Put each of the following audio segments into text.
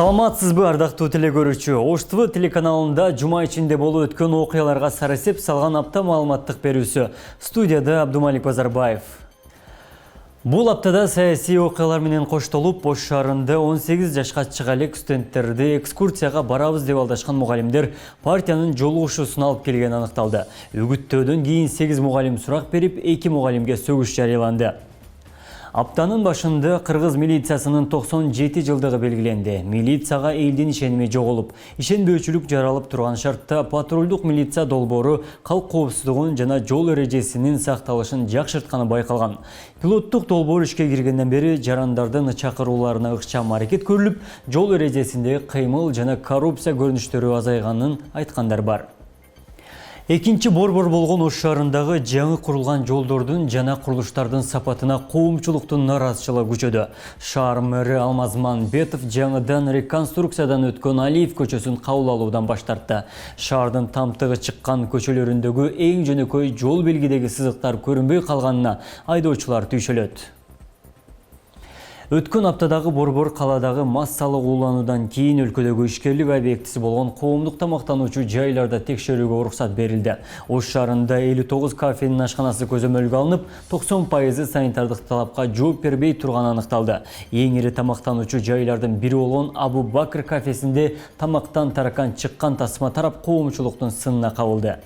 Саламатсызбы ардактуу телекөрүүчү. Ош ТВ телеканалында жума ичинде болуп өткөн окуяларга сарасеп салган апта маалыматтык берүүсү. Студияда Абдумалик Базарбаев. Бул аптада саясий окуялар менен коштолуп, Ош шаарында 18 жашка чыга элек студенттерди экскурсияга барабыз деп алдашкан мугалимдер партиянын жолугушуусуна алып келгени аныкталды. Үгүттөөдөн кийин 8 мугалим сурак берип, 2 мугалимге сөгүш жарыяланды. Аптанын башында Кыргыз милициясынын 97 жылдыгы белгиленди. Милицияга элдин ишеними жоголуп, ишенбөөчүлүк жаралып турган шартта патрулдук милиция долбоору калк коопсуздугун жана жол эрежесинин сакталышын жакшыртканы байкалган. Пилоттук долбоор ишке киргенден бери жарандардын чакырууларына ыкчам аракет көрүлүп, жол эрежесинде кыймыл жана коррупция көрүнүштөрү азайганын айткандар бар. Экинчи борбор болгон Ош шаарындагы жаңы курулган жолдордун жана курулуштардын сапатына коомчулуктун нараазычылыгы күчөдө. Шаар мэри Алмазман Бетов жаңыдан реконструкциядан өткөн Алиев көчөсүн кабыл алуудан баш тартты. Шаардын тамтыгы чыккан көчөлөрүндөгү эң жөнөкөй жол белгидеги сызыктар көрүнбөй калганына айдоочулар түйшөлөт. Өткөн аптадагы борбор каладагы массалык уулануудан кийин өлкөдөгү ишкерлик объектиси болгон коомдук тамактануучу жайларда текшерүүгө уруксат берилди. Ош шаарында 59 кафенин ашканасы көзөмөлгө алынып, 90% санитардык талапка жооп бербей турганы аныкталды. Эң ири тамактануучу жайлардын бири болгон Абу Бакр кафесинде тамактан таракан чыккан тасма тарап коомчулуктун сынына кабылды.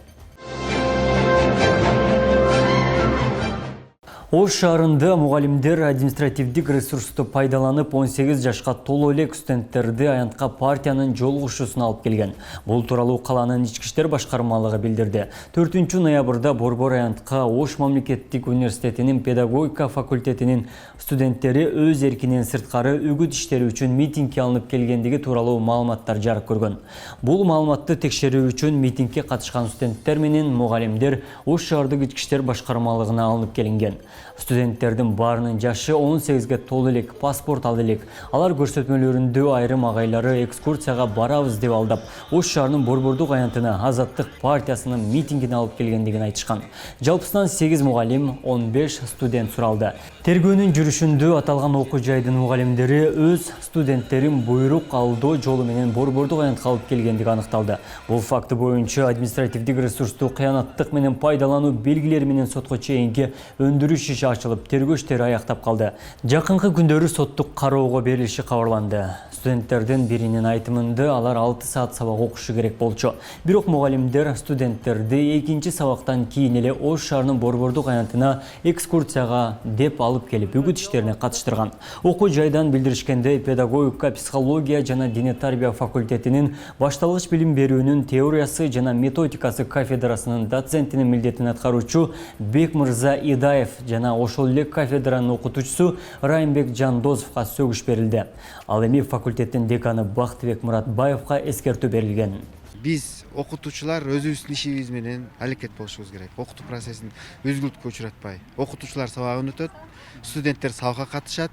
Ош шаарында мугалимдер административдик ресурсту пайдаланып 18 жашка толо элек студенттерди аянтка партиянын жолугушуусуна алып келген. Бул тууралуу каланын ички иштер башкармалыгы билдирди. 4 ноябрда борбор аянтка Ош мамлекеттик университетинин педагогика факультетинин студенттери өз эркинен сырткары үгүт иштери үчүн митингге алынып келгендиги тууралуу маалыматтар жарык көргөн. Бул маалыматты текшерүү үчүн митингге катышкан студенттер менен мугалимдер Ош шаардык ички иштер башкармалыгына алынып келинген. Студенттердин баарынын жашы 18ге толо элек, паспорт алды элек. Алар көрсөтмөлөрүндө айрым агайлары экскурсияга барабыз деп алдап, Ош шаарынын борбордук аянтына Азаттык партиясынын митингине алып келгендигин айтышкан. Жалпысынан 8 мугалим, 15 студент суралды. Тергөөнүн жүрүшүндө аталган окуу жайдын мугалимдери өз студенттерин буйрук алдоо жолу менен борбордук аянтка алып келгендиги аныкталды. Бул факты боюнча административдик ресурсту кыянаттык менен пайдалануу белгилери менен сотко чейинки өндүрүш иши ачылып, тергөө иштери аяктап калды. Жакынкы күндөрү соттук кароого берилиши кабарланды. Студенттердин биринин айтымында алар 6 саат сабак окушу керек болчу. Бирок мугалимдер студенттерди экинчи сабактан кийин эле Ош шаарынын борбордук аянтына экскурсияга деп алып келип үгүт иштерине катыштырган. Окуу жайдан билдиришкендей, педагогика, психология жана дине тарбия факультетинин башталгыч билим берүүнүн теориясы жана методикасы кафедрасынын доцентинин милдетин аткаруучу Бекмырза Идаев жана ошол эле кафедранын окутуучусу Райымбек Жандозовго сөгүш берилди. Ал эми факультеттин деканы Бактыбек Муратбаевга эскертүү берилген. Биз окутуучулар өзүбүздүн ишибиз менен аракет болушубуз керек. Окутуу процессин өзгүлтүккө учуратпай. Окутуучулар сабагын өтөт, студенттер сабакка катышат.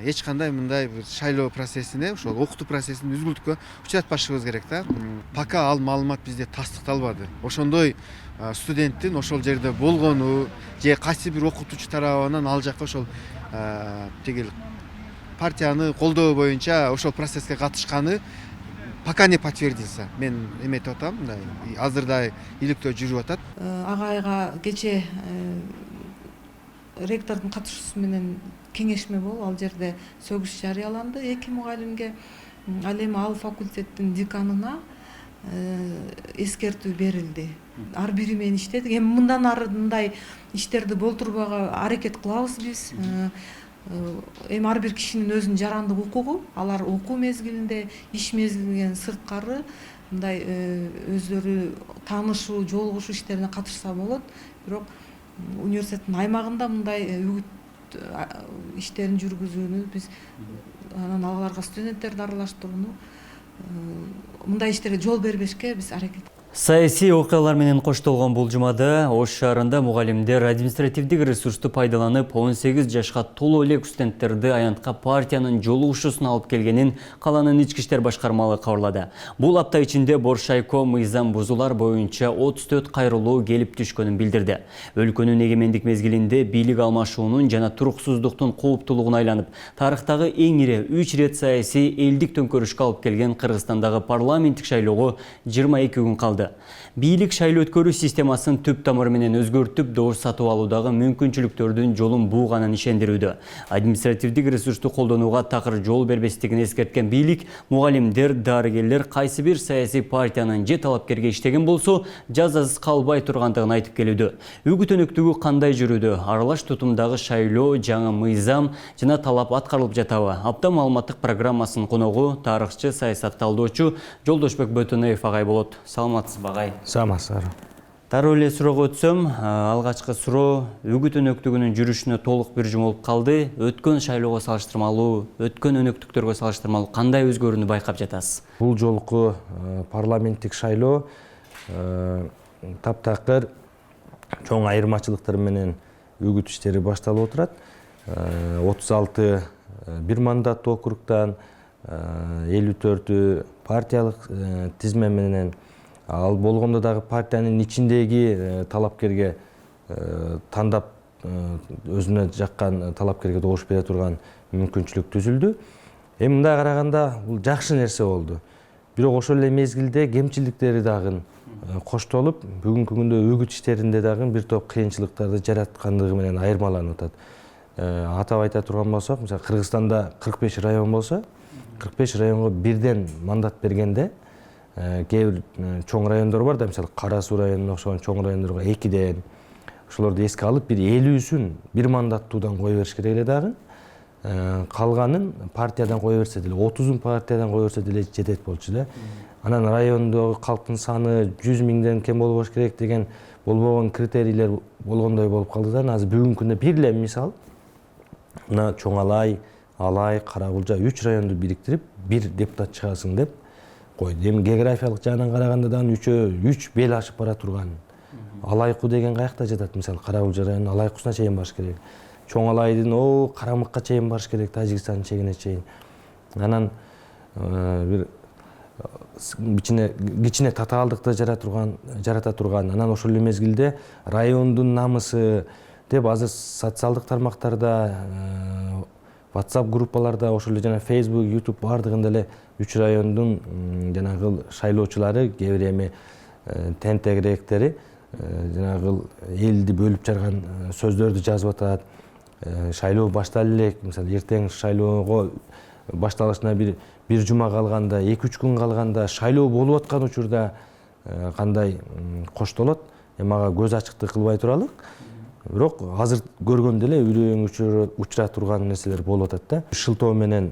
Эч кандай мындай бир шайлоо процессине, ошол окутуу процессин өзгүлтүккө учуратпашыбыз керек да. Пока ал маалымат бизде тастыкталбады. Ошондой студенттин ошол жерде болгону же кайсы бир окутуучу тарабынан ал жакка ошол тигил партияны колдоо боюнча ошол процесске катышканы пока не подтвердился. Мен эметип атам, мындай азырда иликтөө жүрүп атат. Агайга кече ректордун катышуусу менен кеңешме болуп, ал жерде сөгүш жарыяланды 2 мугалимге. Ал эми ал факультеттин деканына эскертүү берилди. Ар бири менен иштедик. Эми мындан ары мындай иштерди болтурбага аракет кылабыз биз. Эми ар бир кишинин өзүнүн жарандык укугу, алар окуу мезгилинде, иш мезгилинен сырткары мындай өздөрү таанышуу, жолугушуу иштерине катышса болот. Бирок университеттин аймагында мындай үгүт иштерин жүргүзүүнү биз анан аларга студенттерди аралаштырууну мындай иштерге жол бербешке биз аракет Саясий окуялар менен коштолгон бул жумада Ош шаарында мугалимдер административдик ресурсту пайдаланып 18 жашка толуу элек студенттерди аянтка партиянын жолугушуусуна алып келгенин калаанын ички иштер башкармалыгы кабарлады. Бул апта ичинде Боршайко мыйзам бузуулар боюнча 34 кайрылуу келип түшкөнүн билдирди. Өлкөнүн эгемендик мезгилинде бийлик алмашуунун жана туруксуздуктун кооптуулугуна айланып, тарыхтагы эң ири 3 рет саясий элдик төңкөрүшкө алып келген Кыргызстандагы парламенттик шайлоого 22 күн калды. Бийлик шайлоо өткөрүү системасын түп тамыры менен өзгөртүп, добуш сатып алуудагы мүмкүнчүлүктөрдүн жолун бууганын ишендирүүдө. Административдик ресурсту колдонууга такыр жол бербестигин эскерткен бийлик, мугалимдер, дарыгерлер кайсы бир саясий партиянын же талапкерге иштеген болсо, жазасыз калбай тургандыгын айтып келүүдө. Үгүт өнөктүгү кандай жүрүүдө? Аралаш тутумдагы шайлоо, жаңы мыйзам жана талап аткарылып жатабы? Апта маалыматтык программасынын коногу тарыхчы, саясатталдоочу Жолдошбек Бөтөнөев агай болот. Саламатсызбы агай? Саламатсыздар. Дароо эле суроого өтсөм, алгачкы суроо үгүт өнөктүгүнүн жүрүшүнө толук бир жум болуп калды. Өткөн шайлоого салыштырмалуу, өткөн өнөктүктөргө салыштырмалуу кандай өзгөрүүнү байкап жатасыз? Бул жолку парламенттик шайлоо таптакыр чоң айырмачылыктар менен үгүт иштери башталып отурат. 36 бир мандаттуу округтан 54 партиялык тизме менен, ал болгондо дагы партиянын ичиндеги талапкерге тандап өзүнө жаккан талапкерге добуш бере турган мүмкүнчүлүк түзүлдү. Эми мындай караганда бул жакшы нерсе болду. Бирок ошол эле мезгилде кемчиликтери дагы коштолуп, бүгүнкү күндө үгүт иштеринде дагы бир топ кыйынчылыктарды жараткандыгы менен айырмаланып атат. Атап айта турган болсок, мисалы Кыргызстанда 45 район болсо, 45 районго бирден мандат бергенде, кээ бир чоң райондор бар да, мисалы Кара Суу районуна окшогон чоң райондорго 2ден, ошолорду эске алып, бир 50-сүн бир мандаттуудан кое бериш керек эле дагы. Калганын партиядан кое берсе деле, 30-ун партиядан кое берсе деле жетет болчу да. Анан райондогу калктын саны 100 миңден кем болбош керек деген болбогон критерийлер болгондой болуп калды да. Азыр бүгүнкү күндө бир эле мисал, мына Чоң Алай, Алай, Каракулжа 3 районду бириктирип, бир депутат чыгасың деп койду. Эми географиялык жагынан караганда дагы 3 бел ашып бара турган. Алайкуу деген каякта жатат? Мисалы Каракулжа районунун Алайкуусуна чейин барыш керек. Чоң Алайдын Карамыкка чейин барыш керек, Тажикстандын чегине чейин. Анан бир кичине татаалдыкты жарата турган. Анан ошол эле мезгилде райондун намысы деп азыр социалдык тармактарда, WhatsApp группаларда, ошол эле жана Facebook, YouTube бардыгында эле 3 райондун жанагы шайлоочулары, кээ бир эми тентегирээктери жанагы элди бөлүп жарган сөздөрдү жазып атат. Шайлоо башталы элек, мисалы эртең шайлоого башталышына бир жума калганда, 2-3 күн калганда, шайлоо болуп аткан учурда кандай коштолот, мага көз ачыктык кылбай туралык. Бирок азыр көргөндө эле үрөң учура турган нерселер болуп атат да. Шылтоо менен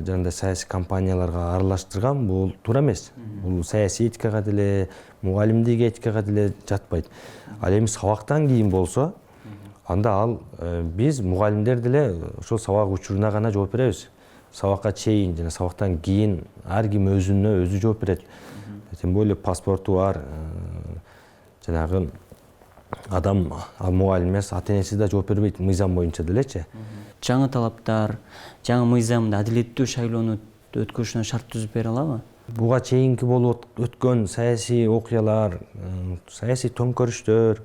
жана саясий компанияларга аралаштырган бул туура эмес. Бул саясий этикага деле, мугалимдик этикага деле жатпайт. Ал эми сабактан кийин болсо, анда ал биз мугалимдер деле ошол сабак учуруна гана жооп беребиз. Сабакка чейин жана сабактан кийин ар ким өзүнө өзү жооп берет. Тем более паспорту бар жанагы адам мугалим эмес, ата-энеси да жооп бербейт мыйзам боюнча делечи. Жаңы талаптар, жаңы мыйзамда адилеттүү шайлоону өткөрүшүнө шарт түзүп бере алабы? Буга чейинки болуп өткөн саясий окуялар, саясий төңкөрүштөр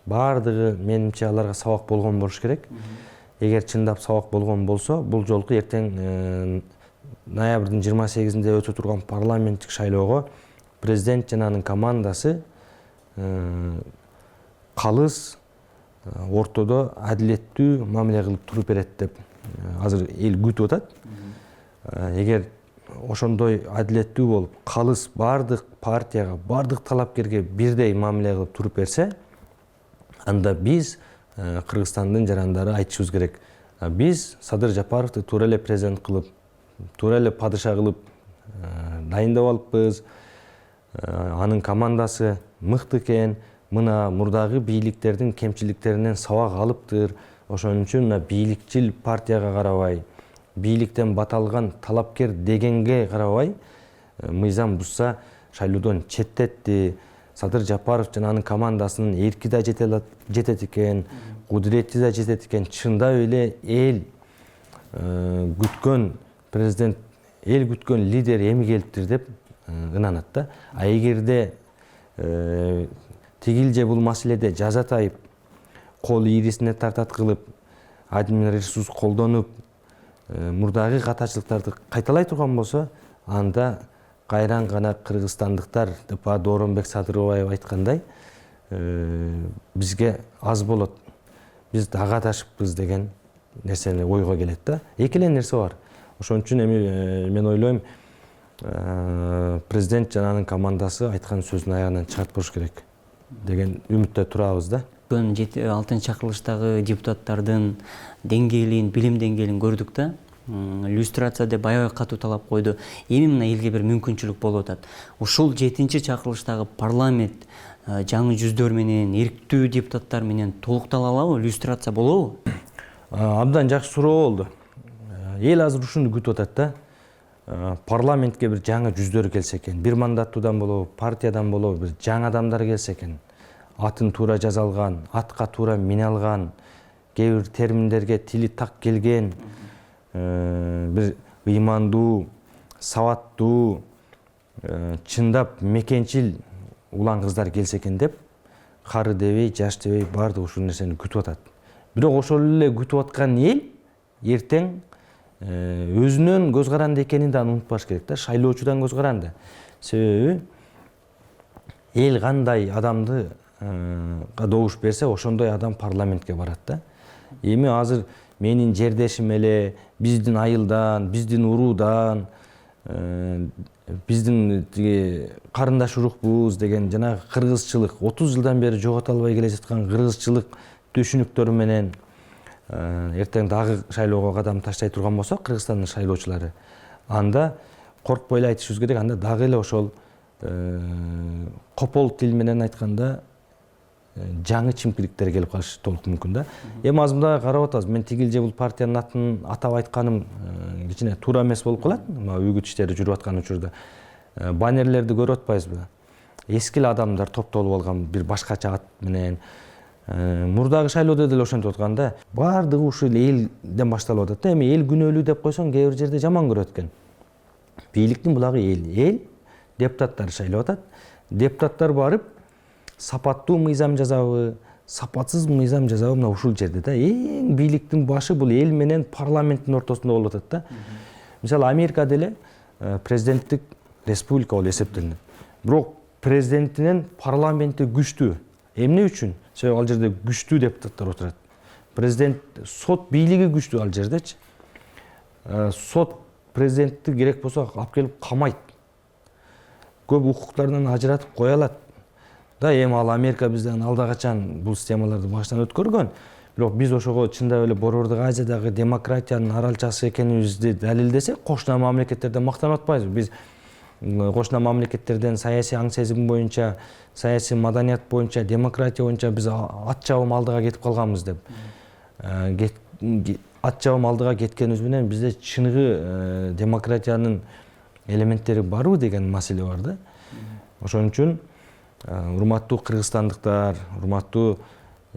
бардыгы менимче аларга сабак болгон болуш керек. Эгер чындап сабак болгон болсо, бул жолку эртең ноябрдын 28-inde өтө турган парламенттик шайлоого президент жана анын командасы калыс ортодо адилеттүү мамиле кылып туруп берет деп азыр эл күтүп атат. Эгер ошондой адилеттүү болуп, калыс бардык партияга, бардык талапкерге бирдей мамиле кылып туруп берсе, анда биз Кыргызстандын жарандары айтышыбыз керек. Биз Садыр Жапаровду туура эле президент кылып, туура эле падыша кылып дайындап алыппыз. Анын командасы мыкты экен. Мына мурдагы бийликтердин кемчиликтеринен сабак алыптыр. Ошон үчүн бийликчил партияга карабай, бийликтен баталган талапкер дегенге карабай, мыйзам бузса шайлоодон четтетти. Садыр Жапаров жана анын командасынын эрки да жетет экен, кудурети да жетет экен. Чындап эле эл күткөн президент, эл күткөн лидер эми келиптир деп ынанат да. А эгерде тигил же бул маселеде жазатайып, кол ийрисине тартат кылып, админресурс колдонуп, мурдагы катачылыктарды кайталай турган болсо, анда кайран гана кыргызстандыктар деп Дооронбек Садырбаев айткандай, бизге аз болот. Биз дагы адашыппыз деген нерсени ойго келет да. Эки эле нерсе бар. Ошон үчүн эми мен ойлойм, президент жана анын командасы айткан сөзүн аягынан чыгартпаш керек деген үмүттө турабыз да. 6 чакырылыштагы депутаттардын деңгээлин, билим деңгээлин көрдүк да. Иллюстрация деп аябай катуу талап койду. Эми мына элге бир мүмкүнчүлүк болуп атат. Ушул 7 чакырылыштагы парламент жаңы жүздөр менен, эрктүү депутаттар менен толуктала алабы? Иллюстрация болобу? Абдан жакшы суроо болду. Эл азыр ушуну күтүп атат да. Парламентке бир жаңы жүздөр келсе экен, бир мандаттуудан болобу, партиядан болобу, бир жаңы адамдар келсе экен. Атын туура жаза алган, атка туура мине алган, кээ бир терминдерге тили так келген, бир ыймандуу, сабаттуу, чындап мекенчил улан кыздар келсе экен деп, кары дебей, жаш дебей баардыгы ушул нерсени күтүп атат. Бирок ошол эле күтүп аткан эл эртең өзүнөн көз каранды экенин да унутпаш керек да, шайлоочудан көз каранды. Себеби эл кандай адамды добуш берсе, ошондой адам парламентке барат да. Эми азыр менин жердешим эле, биздин айылдан, биздин уруудан, биздин карындаш урукпуз деген жанагы кыргызчылык, 30 жылдан бери жогото албай келе жаткан кыргызчылык түшүнүктөрү менен эртең дагы шайлоого кадам таштай турган болсо, Кыргызстандын шайлоочулары, анда коркпой эле айтышыбыз керек, анда дагы эле ошол копол тил менен айтканда жаңы чимкиликтер келип калышы толук мүмкүн да. Эми азымда карап атабыз, мен тигил же бул партиянын атын атап айтканым кичине туура эмес болуп калат. Үгүт иштери жүрүп аткан учурда баннерлерди көрүп атпайбызбы? Эски эле адамдар топтолуп алган бир башкача ат менен. Мурдагы шайлоодо деле ошентип атканда, баардыгы ушул элден башталып атат да. Эми эл күнөөлүү деп койсоң, кээ бир жерде жаман көрөт экен. Бийликтин булагы эл, депутаттар шайлап атат. Депутаттар барып сапаттуу мыйзам жазабы, сапатсыз мыйзам жазабы, мына ушул жерде да. Эң бийликтин башы бул эл менен парламенттин ортосунда болуп атат да. Мисалы Америкада эле президенттик республика болуп эсептелинет. Бирок президентинен парламенти күчтүү. Эмне үчүн? Себеби ал жерде күчтүү депутаттар отурат. Президент, сот бийлиги күчтүү ал жердечи. Сот президентти керек болсо алып келип камайт. Көп укуктарынан ажыратып кое алат. Да, эми ал Америка бизден алда качан бул системаларды баштан өткөргөн. Бирок биз ошого чындап эле Борбордук Азиядагы демократиянын аралчасы экенибизди далилдесек, кошуна мамлекеттерден мактанып атпайбыз. Биз кошуна мамлекеттерден саясий аң сезим боюнча, саясий маданият боюнча, демократия боюнча биз ат чабым алдыга кетип калганбыз деп. Ат чабым алдыга кеткенибиз менен бизде чыныгы демократиянын элементтери барбы деген маселе бар да. Ошон үчүн урматтуу кыргызстандыктар, урматтуу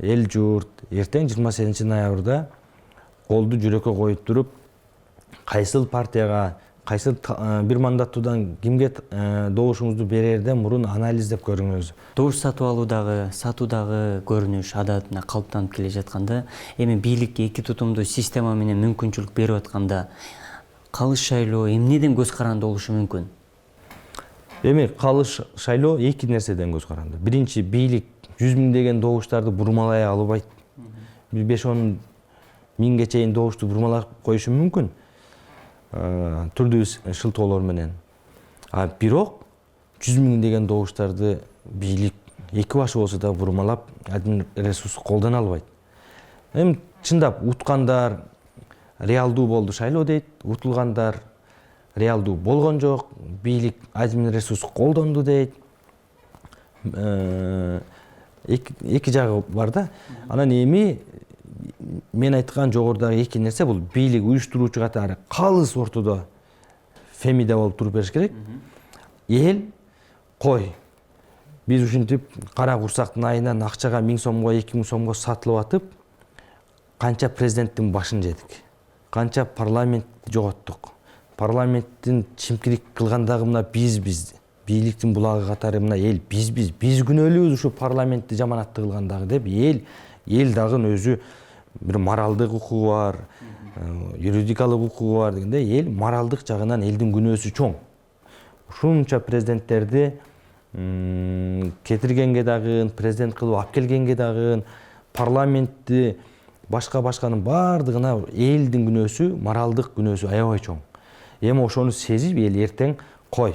эл журт, эртең 28 ноябрда колду жүрөккө коюп туруп, кайсыл партияга, кайсыл бир мандаттуудан кимге добушуңузду берерден мурун анализдеп көрүңүз. Добуш сатуудагы көрүнүш адатына калыптанып келе жатканда, эми бийликке эки тутумдуу система менен мүмкүнчүлүк берип атканда, калыш шайлоо эмнеден көз каранды болушу мүмкүн? Эми калыш шайлоо эки нерседен көз каранды. Биринчи, бийлик 100 миңдеген добуштарды бурмалай албайт. 5-10 миңге чейин добушту бурмалап коюшу мүмкүн. Түрдүү шылтоолор менен. Бирок 100 миңдеген добуштарды бийлик эки башы болсо да бурмалап, админ ресурс колдоно албайт. Эми чындап уткандар реалдуу болду шайлоо дейт, утулгандар реалдуу болгон жок, бийлик админ ресурс колдонду дейт. Эки жагы бар да. Анан эми мен айткан жогорудагы эки нерсе бул бийлик уюштуруучу катары калыс ортодо фемиде болуп туруп бериш керек. Эл кой биз ушинтип кара курсактын айынан акчага 1000 сомго 2000 сомго сатылып атып канча президенттин башын жедик, канча парламентти жоготтук, парламенттин чимкирик кылган дагы мына биз бийликтин булагы катары мына эл биз күнөөлүүбүз ушу парламентти жаманатты кылган дагы деп эл дагы өзү бир моралдык укугу бар, юридикалык укугу бар дегенде эл моралдык жагынан элдин күнөөсү чоң. Ушунча президенттерди кетиргенге дагы, президент кылып алып келгенге дагы, парламентти башканын баардыгына элдин күнөөсү, моралдык күнөөсү аябай чоң. Эми ошону сезип эл эртең кой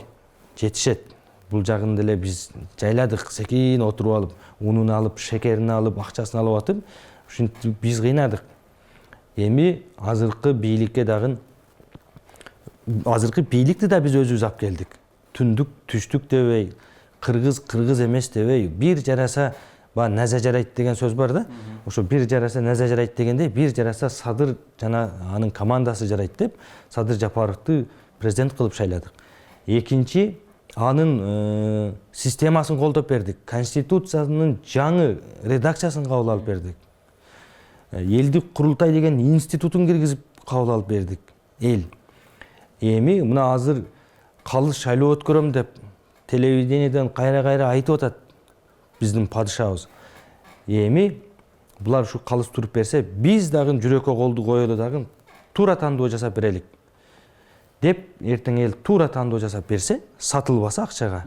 жетишет. Бул жагын деле биз жайладык, секин отуруп алып, унун алып, шекерин алып, акчасын алып атып, ушинтип биз кыйнадык. Эми азыркы бийликке дагы бийликти да биз өзүбүз алып келдик. Түндүк, түштүк дебей, кыргыз эмес дебей, бир жараса наза жарайт деген сөз бар да. Ошо бир жараса наза жарайт дегенде, бир жараса Садыр жана анын командасы жарайт деп, Садыр Жапаровду президент кылып шайладык. Экинчи, анын системасын колдоп бердик. Конституциянын жаңы редакциясын кабыл алып бердик. Элдик курултай деген институтун киргизип кабыл алып бердик. Эл. Эми мына азыр калыс шайлоо өткөрөм деп телевидениеден кайра айтып атат биздин падышабыз. Эми булар ушу калыс туруп берсе, биз дагы жүрөккө колду коелу дагы туура тандоо жасап берелик деп эртең эл туура тандоо жасап берсе, сатылбаса акчага.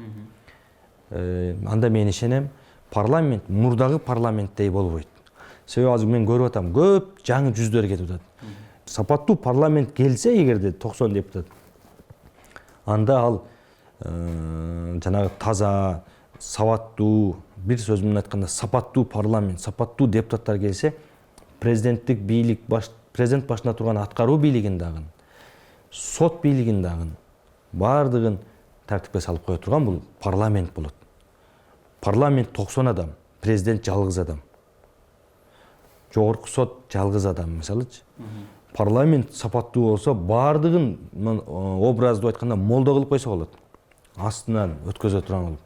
Анда мен ишенем, парламент мурдагы парламенттей болбойт. Себеби азыр мен көрүп атам, көп жаңы жүздөр кетип атат. Сапаттуу парламент келсе эгерде 90 депутат, анда ал жанагы таза, сабаттуу, бир сөз менен айтканда сапаттуу парламент, сапаттуу депутаттар келсе, президенттик бийлик президент башында турган аткаруу бийлигин дагы, сот бийлигин дагы баардыгын тартипке салып кое турган бул парламент болот. Парламент 90 адам, президент жалгыз адам. Жогорку сот жалгыз адам, мисалычы. Парламент сапаттуу болсо, баардыгын образдуу айтканда молдо кылып койсо болот. Астынан өткөзө турган болуп.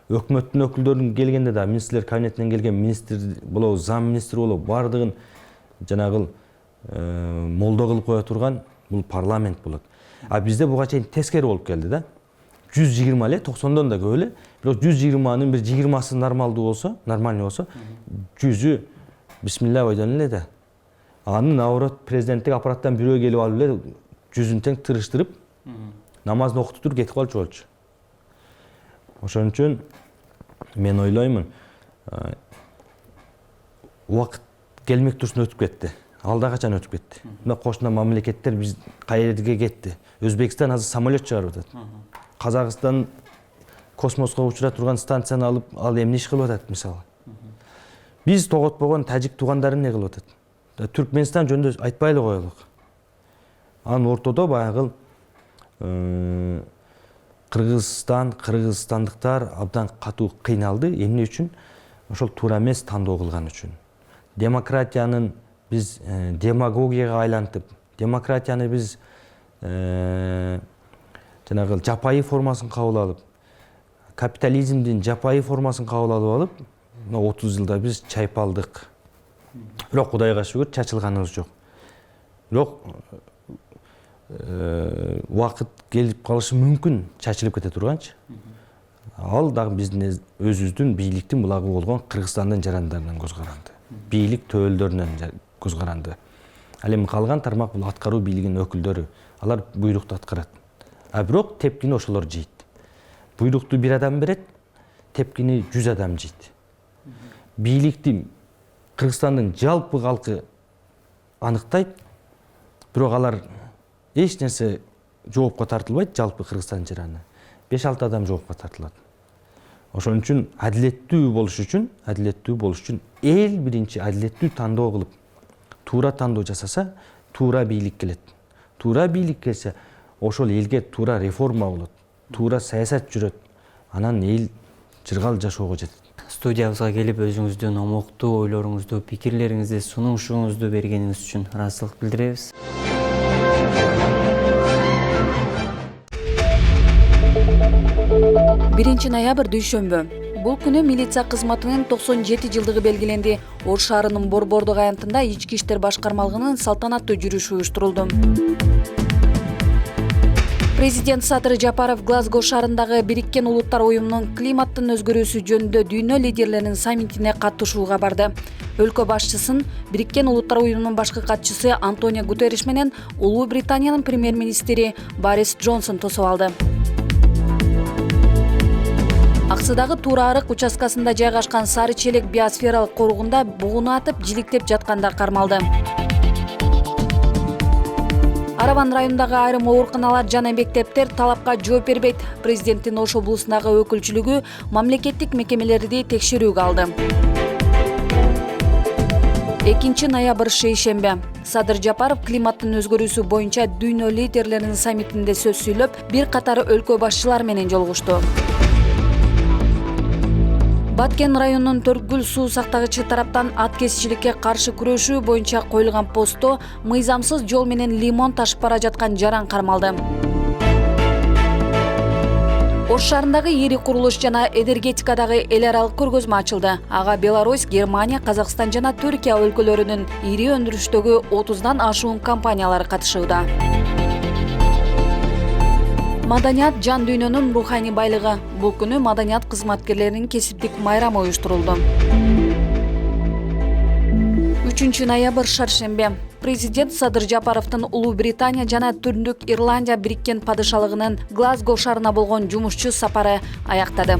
Өкмөттүн өкүлдөрүн келгенде да, министрлер кабинетинен келген министр болобу, зам министр болобу, баардыгын жанагы молдо кылып кое турган бул парламент болот. А бизде буга чейин тескери болуп келди да. 120 эле, 90дон да көп эле. Бирок 120-нын бир 20сы нормалдуу болсо, нормальный болсо, 100-ү бисмилла ойдон эле да. Анын наоборот президенттик аппараттан бирөө келип алып эле 100-үн тең тырыштырып, намазын окутуп туруп кетип калчу болчу. Ошон үчүн мен ойлоймун, убакыт келмек турсун өтүп кетти. Алда качан өтүп кетти. Мына кошуна мамлекеттер биз кайерге кетти. Өзбекстан азыр самолет чыгарып атат. Казакстан космоско учура турган станцияны алып, ал эмне иш кылып атат мисалы. Биз тоготпогон тажик туугандарын не кылып атат. Түркменстан жөнүндө айтпай эле коелук. Анын ортодо баягы кыргызстандыктар абдан катуу кыйналды. Эмне үчүн? Ошол туура эмес тандоо кылган үчүн. Демократиянын биз демагогияга айлантып, демократияны биз жанагы жапайы формасын кабыл алып, капитализмдин жапайы формасын кабыл алып, 30 жылда биз чайпалдык. Бирок Кудайга шүгүр чачылганыбыз жок. Бирок убакыт келип калышы мүмкүн чачылып кете турганчы. Ал дагы биздин өзүбүздүн бийликтин булагы болгон Кыргызстандын жарандарынан көз каранды. Бийлик төөлдөрүнөн көз каранды. Ал эми калган тармак бул аткаруу бийлигинин өкүлдөрү. Алар буйрукту аткарат. А бирок тепкини ошолор жейт. Буйрукту бир адам берет, тепкини 100 адам жейт. Бийликти Кыргызстандын жалпы калкы аныктайт, бирок алар эч нерсе жоопко тартылбайт, жалпы Кыргызстан жараны. 5-6 адам жоопко тартылат. Ошон үчүн адилеттүү болуш үчүн эл биринчи адилеттүү тандоо кылып, туура тандоо жасаса, туура бийлик келет. Туура бийлик келсе, ошол элге туура реформа болот, туура саясат жүрөт. Анан эл жыргал жашоого жетет. Студиябызга келип өзүңүздүн омоктуу ойлоруңузду, пикирлериңизди, сунушуңузду бергениңиз үчүн ыраазычылык билдиребиз. 1 ноябрь дүйшөмбү. Бул күнү милиция кызматынын 97 жылдыгы белгиленди. Ош шаарынын Борбордук аянтында ички иштер башкармалыгынын салтанаттуу жүрүшү уюштурулду. Президент Садыр Жапаров Глазго шаарындагы Бириккен Улуттар уюмунун климаттын өзгөрүүсү жөнүндө дүйнө лидерлеринин саммитине катышууга барды. Өлкө башчысын Бириккен Улуттар уюмунун башкы катчысы Антонио Гутерриш менен Улуу Британиянын премьер-министри Борис Джонсон тосуп алды. Аксыдагы Туура арык участкасында жайгашкан Сары Челек биосфералык коргунда бугуну атып жиликтеп жатканда кармалды. Араван районундагы айрым ооруканалар жана мектептер талапка жооп бербейт. Президенттин Ош облусундагы өкүлчүлүгү мамлекеттик мекемелерди текшерүүгө алды. 2 ноябрь шейшембе. Садыр Жапаров климаттын өзгөрүүсү боюнча дүйнө лидерлеринин саммитинде сөз сүйлөп, бир катар өлкө башчылары менен жолугушту. Баткен районунун Төрткүл суу сактагычы тараптан ат кесичиликке каршы күрөшүү боюнча коюлган постто мыйзамсыз жол менен лимон ташып бара жаткан жаран кармалды. Ош шаарындагы ири курулуш жана энергетикадагы эл аралык көргөзмө ачылды. Ага Беларусь, Германия, Казакстан жана Түркия өлкөлөрүнүн ири өндүрүштөгү 30дан ашуун компаниялары катышууда. Маданият жан дүйнөнүн руханий байлыгы. Бул күнү маданият кызматкерлеринин кесиптик майрамы уюштурулду. 3 ноябрь шаршембе. Президент Садыр Жапаровдун Улуу Британия жана Түндүк Ирландия Бириккен падышалыгынын Глазго шаарына болгон жумушчу сапары аяктады.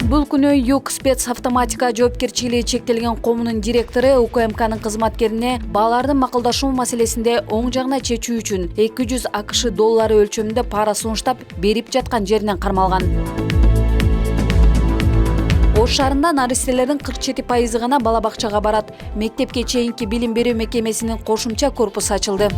Бул күнү ЮК спецавтоматика жоопкерчилиги чектелген комунун директору УКМКнын кызматкерине баалардын макулдашуу маселесинде оң жагына чечүү үчүн 200 АКШ доллары өлчөмүндө пара сунуштап берип жаткан жеринен кармалган. Ош шаарында наристелердин 47% гана бала бакчага барат. Мектепке чейинки билим берүү мекемесинин кошумча корпусу ачылды.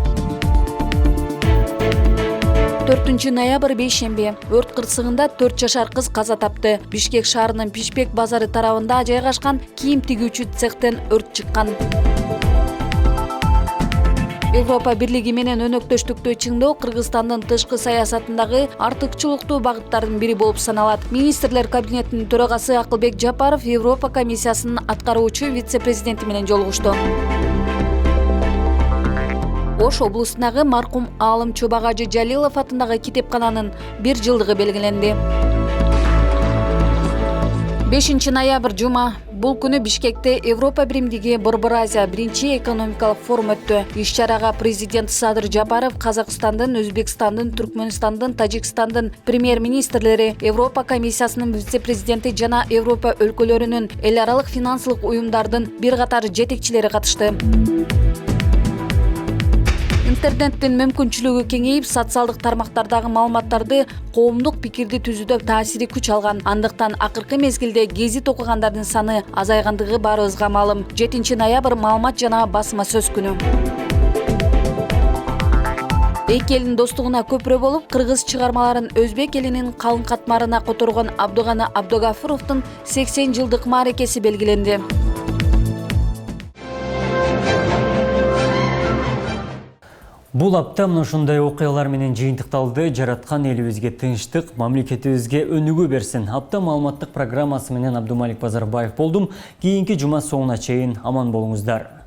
4 ноябрь бейшембе. Өрт кырсыгында 4 жашар кыз каза тапты. Бишкек шаарынын Пишпек базары тарабында жайгашкан кийим тигүүчү цехтен өрт чыккан. Европа бирлиги менен өнөктөштүктү чыңдоо Кыргызстандын тышкы саясатындагы артыкчылыктуу багыттардын бири болуп саналат. Министрлер кабинетинин төрагасы Акылбек Жапаров Европа комиссиясынын аткаруучу вице-президенти менен жолугушту. Ош облусундагы маркум Аалым Чобагажы Жалилов атындагы китепкананын 1 жылдыгы белгиленди. 5 ноябрь жума. Бул күнү Бишкекте Европа биримдиги Борбор Азия 1 экономикалык форум өттү. Иш-чарага президент Садыр Жапаров Казакстандын, Өзбекстандын, Түркмөнстандын, Тажикстандын премьер-министрлери, Европа комиссиясынын вице-президенти жана Европа өлкөлөрүнүн эл аралык финансылык уюмдардын бир катар жетекчилери катышты. Интернеттин мүмкүнчүлүгү кеңейип, социалдык тармактардагы маалыматтарды коомдук пикирди түзүүдө таасири күч алган. Андыктан акыркы мезгилде гезит окугандардын саны азайгандыгы баарыбызга маалым. 7 ноябрь маалымат жана басма сөз күнү. Эки элдин достугуна көпүрө болуп, кыргыз чыгармаларын өзбек элинин калың катмарына которгон Абдуганы Абдугафуровдун 80 жылдык мааракеси белгиленди. Бул апта мына ушундай окуялар менен жыйынтыкталды. Жараткан элибизге тынчтык, мамлекетибизге өнүгүү берсин. Апта маалыматтык программасы менен Абдумалик Базарбаев болдум. Кийинки жума соңуна чейин аман болуңуздар.